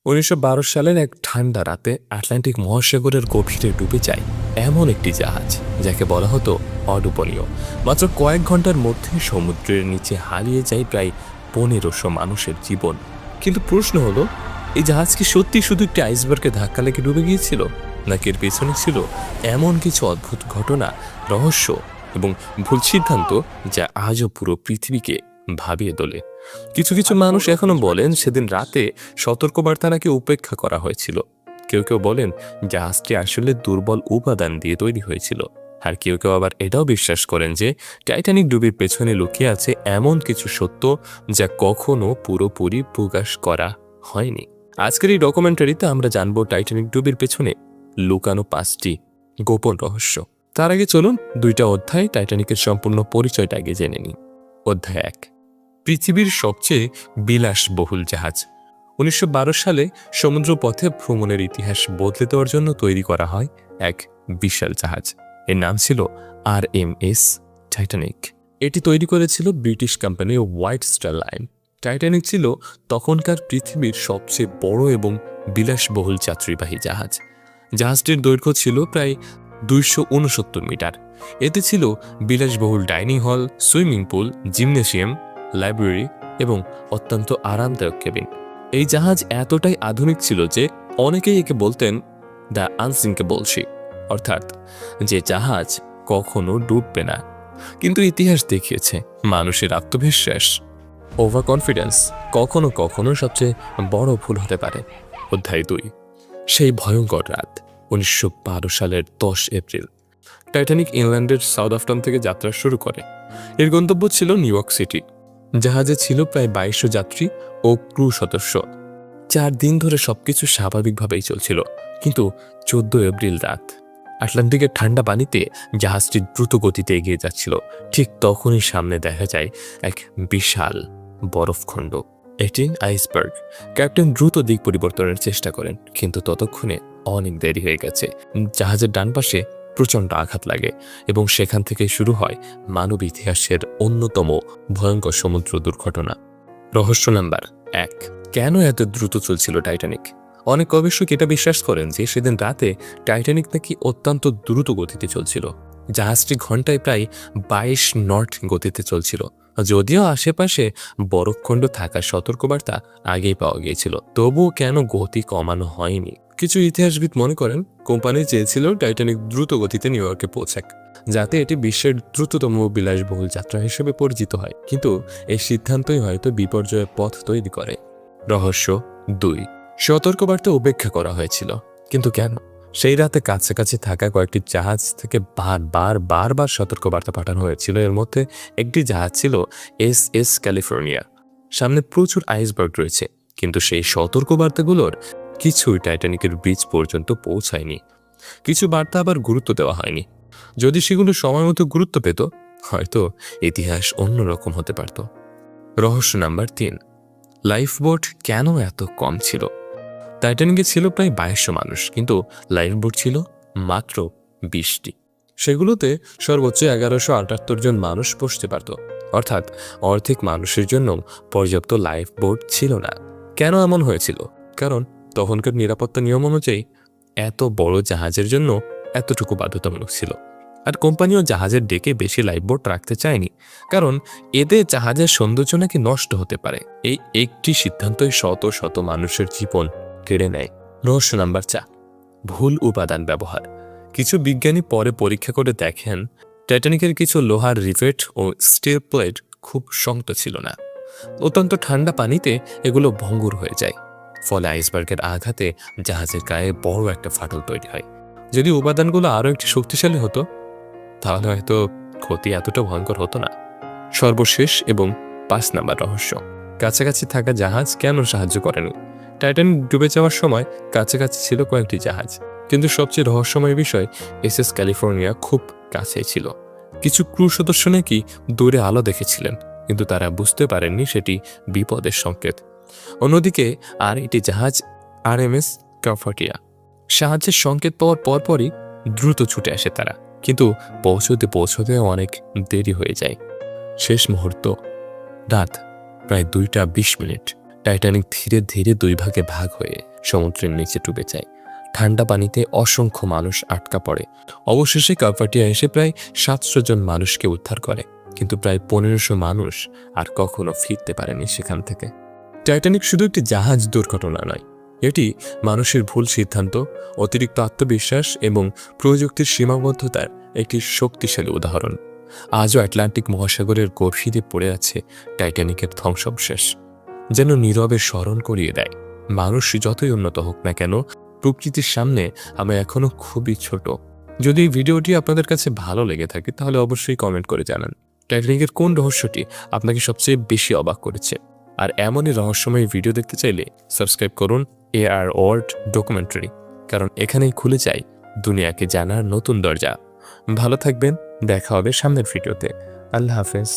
১৯১২ সালের এক ঠান্ডা রাতে আটলান্টিক মহাসাগরের গভীরে ডুবে যায় এমন একটি জাহাজ যাকে বলা হতো অডুপনীয়। মাত্র কয়েক ঘন্টার মধ্যে সমুদ্রের নিচে হারিয়ে যায় প্রায় ১৫০০ মানুষের জীবন। কিন্তু প্রশ্ন হলো, এই জাহাজ কি সত্যি শুধু একটি আইসবার্গে ধাক্কা লেগে ডুবে গিয়েছিল, নাকি এর পেছনে ছিল এমন কিছু অদ্ভুত ঘটনা, রহস্য এবং ভুল সিদ্ধান্ত যা আজও পুরো পৃথিবীকে ভাবিয়ে তোলে? কিছু কিছু মানুষ এখনো বলেন সেদিন রাতে সতর্কবার্তা নাকি উপেক্ষা করা হয়েছিল। কেউ কেউ বলেন জাহাজটি আসলে দুর্বল উপাদান দিয়ে তৈরি হয়েছিল। আর কেউ কেউ আবার এটাও বিশ্বাস করেন যে টাইটানিক ডুবির পেছনে লুকিয়ে আছে এমন কিছু সত্য যা কখনো পুরোপুরি প্রকাশ করা হয়নি। আজকের এই ডকুমেন্টারিতে আমরা জানবো টাইটানিক ডুবির পেছনে লুকানো ৫টি গোপন রহস্য। তার আগে চলুন ২টা অধ্যায় টাইটানিকের সম্পূর্ণ পরিচয়টা আগে জেনে নিই। অধ্যায় ১, পৃথিবীর সবচেয়ে বিলাসবহুল জাহাজ। ১৯১২ সালে সমুদ্রপথে ভ্রমণের ইতিহাস বদলে দেওয়ার জন্য তৈরি করা হয় এক বিশাল জাহাজ। এর নাম ছিল RMS টাইটানিক। এটি তৈরি করেছিল British company white star line. Titanic ছিল তখনকার পৃথিবীর সবচেয়ে বড় এবং বিলাসবহুল যাত্রীবাহী জাহাজ। জাহাজটির দৈর্ঘ্য ছিল প্রায় ২৬৯ মিটার। এতে ছিল বিলাসবহুল dining hall, swimming pool, gymnasium, library এবং অত্যন্ত আরামদায়ক কেবিন। এই জাহাজ এতটাই আধুনিক ছিল যে অনেকেই একে বলতেন দ্য আনসিঙ্কেবল শিপ, অর্থাৎ যে জাহাজ কখনো ডুববে না। কিন্তু ইতিহাস দেখিয়েছে মানুষের আত্মবিশ্বাস, ওভার কনফিডেন্স কখনো কখনো সবচেয়ে বড় ভুল হতে পারে। অধ্যায় ২, সেই ভয়ঙ্কর রাত। ১৯১২ সালের ১০ এপ্রিল টাইটানিক ইংল্যান্ডের সাউথহ্যাম্পটন থেকে যাত্রা শুরু করে। এর গন্তব্য ছিল নিউ ইয়র্ক সিটি। জাহাজে ছিল প্রায় ২২০০ যাত্রী ও ক্রু সদস্য। ৪ দিন ধরে সবকিছু স্বাভাবিকভাবেই চলছিল, কিন্তু ১৪ এপ্রিল রাত আটলান্টিকের ঠান্ডা পানিতে জাহাজটি দ্রুত গতিতে এগিয়ে যাচ্ছিল। ঠিক তখনই সামনে দেখা যায় এক বিশাল বরফখণ্ড। এটি আইসবার্গ। ক্যাপ্টেন দ্রুত দিক পরিবর্তনের চেষ্টা করেন, কিন্তু ততক্ষণে অনেক দেরি হয়ে গেছে। জাহাজের ডান পাশে প্রচণ্ড আঘাত লাগে এবং সেখান থেকে শুরু হয় মানব ইতিহাসের অন্যতম ভয়ঙ্কর সমুদ্র দুর্ঘটনা। রহস্য নাম্বার ১, কেন এত দ্রুত চলছিল টাইটানিক? অনেক গবেষক এটা বিশ্বাস করেন যে সেদিন রাতে টাইটানিক নাকি অত্যন্ত দ্রুত গতিতে চলছিল। জাহাজটি ঘন্টায় প্রায় ২২ নট গতিতে চলছিল। যদিও আশেপাশে বরফখণ্ড থাকার সতর্কবার্তা আগেই পাওয়া গিয়েছিল, তবুও কেন গতি কমানো হয়নি? কিছু ইতিহাসবিদ মনে করেন কোম্পানি চেয়েছিল টাইটানিক দ্রুত গতিতে নিউ ইয়র্কে পৌঁছাক, যাতে এটি বিশ্বের দ্রুততম বিলাসবহুল যাত্রা হিসেবে পরিচিত হয়। কিন্তু এই সিদ্ধান্তই হয়তো বিপর্যয়ের পথ তৈরি করে। রহস্য ২, সতর্কবার্তা উপেক্ষা করা হয়েছিল, কিন্তু কেন? সেই রাতে কাছাকাছি থাকা কয়েকটি জাহাজ থেকে বারবার সতর্কবার্তা পাঠানো হয়েছিল। এর মধ্যে একটি জাহাজ ছিল SS ক্যালিফোর্নিয়া। সামনে প্রচুর আইসবার্গ রয়েছে, কিন্তু সেই সতর্কবার্তাগুলোর কিছুই টাইটানিকের ব্রিজ পর্যন্ত পৌঁছায়নি। কিছু বার্তা আবার গুরুত্ব দেওয়া হয়নি। যদি সেগুলো সময় মতো গুরুত্ব পেত, হয়তো ইতিহাস অন্যরকম হতে পারত। রহস্য নাম্বার ৩, লাইফবোট কেন এত কম ছিল? টাইটানিকে ছিল প্রায় ২২০০ মানুষ, কিন্তু লাইফবোট ছিল মাত্র ২০টি। সেগুলোতে সর্বোচ্চ ১১৭৮ জন মানুষ বসতে পারত, অর্থাৎ অর্ধেক মানুষের জন্য পর্যাপ্ত লাইফবোট ছিল না। কেন এমন হয়েছিল? কারণ তখনকার নিরাপত্তা নিয়ম অনুযায়ী এত বড় জাহাজের জন্য এতটুকু বাধ্যতামূলক ছিল। আর কোম্পানিও জাহাজের ডেকে বেশি লাইফবোট রাখতে চায়নি, কারণ এতে জাহাজের সৌন্দর্য নাকি নষ্ট হতে পারে। এই একটি সিদ্ধান্তই শত শত মানুষের জীবন কেড়ে নেয়। রহস্য নাম্বার ৪, ভুল উপাদান ব্যবহার। কিছু বিজ্ঞানী পরে পরীক্ষা করে দেখেন টাইটানিকের কিছু লোহার রিভেট ও স্টিল প্লেট খুব শক্ত ছিল না। অত্যন্ত ঠান্ডা পানিতে এগুলো ভঙ্গুর হয়ে যায়, ফলে আইসবার্গের আঘাতে জাহাজের গায়ে বড় একটা ফাটল তৈরি হয়। যদি উপাদানগুলো আরও একটি শক্তিশালী হতো, তাহলে হয়তো ক্ষতি এতটা ভয়ঙ্কর হতো না। সর্বশেষ এবং ৫ নাম্বার রহস্য, কাছাকাছি থাকা জাহাজ কেন সাহায্য করেনি? টাইটানিক ডুবে যাওয়ার সময় কাছাকাছি ছিল কয়েকটি জাহাজ, কিন্তু সবচেয়ে রহস্যময় বিষয় SS ক্যালিফোর্নিয়া খুব কাছেই ছিল। কিছু ক্রু সদস্য নাকি দূরে আলো দেখেছিলেন, কিন্তু তারা বুঝতে পারেননি সেটি বিপদের সংকেত। অন্যদিকে আর একটি জাহাজ RMS কাফাটিয়া সাহায্যের সংকেত পাওয়ার পরপরই দ্রুত ছুটে আসে তারা, কিন্তু পৌঁছতে অনেক দেরি হয়ে যায়। শেষ মুহূর্ত, রাত প্রায় ২টা ২০ মিনিট। টাইটানিক ধীরে ধীরে 2 ভাগে ভাগ হয়ে সমুদ্রের নিচে ডুবে যায়। ঠান্ডা পানিতে অসংখ্য মানুষ আটকা পড়ে। অবশেষে কাভার্ডিয়া এসে প্রায় 700 জন মানুষকে উদ্ধার করে, কিন্তু প্রায় 1500 মানুষ আর কখনো ফিরতে পারেনি সেখান থেকে। টাইটানিক শুধু একটি জাহাজ দুর্ঘটনা নয়, এটি মানুষের ভুল সিদ্ধান্ত, অতিরিক্ত আত্মবিশ্বাস এবং প্রযুক্তির সীমাবদ্ধতার একটি শক্তিশালী উদাহরণ। আজও আটলান্টিক মহাসাগরের গভীরে পড়ে আছে টাইটানিকের ধ্বংসাবশেষ, যেন নীরবে স্মরণ করিয়ে দেয়, মানুষ যতই উন্নত হোক না কেন, প্রকৃতির সামনে আমরা এখনো খুবই ছোট। যদি এই ভিডিওটি আপনাদের কাছে ভালো লেগে থাকে তাহলে অবশ্যই কমেন্ট করে জানান টাইটানিকের কোন রহস্যটি আপনাকে সবচেয়ে বেশি অবাক করেছে। আর এমনই রহস্যময় ভিডিও দেখতে চাইলে সাবস্ক্রাইব করুন AR ওয়ার্ল্ড ডকুমেন্টারি, কারণ এখানেই খুলে যায় দুনিয়াকে জানার নতুন দরজা। ভালো থাকবেন, দেখা হবে সামনের ভিডিওতে। আল্লাহ হাফেজ।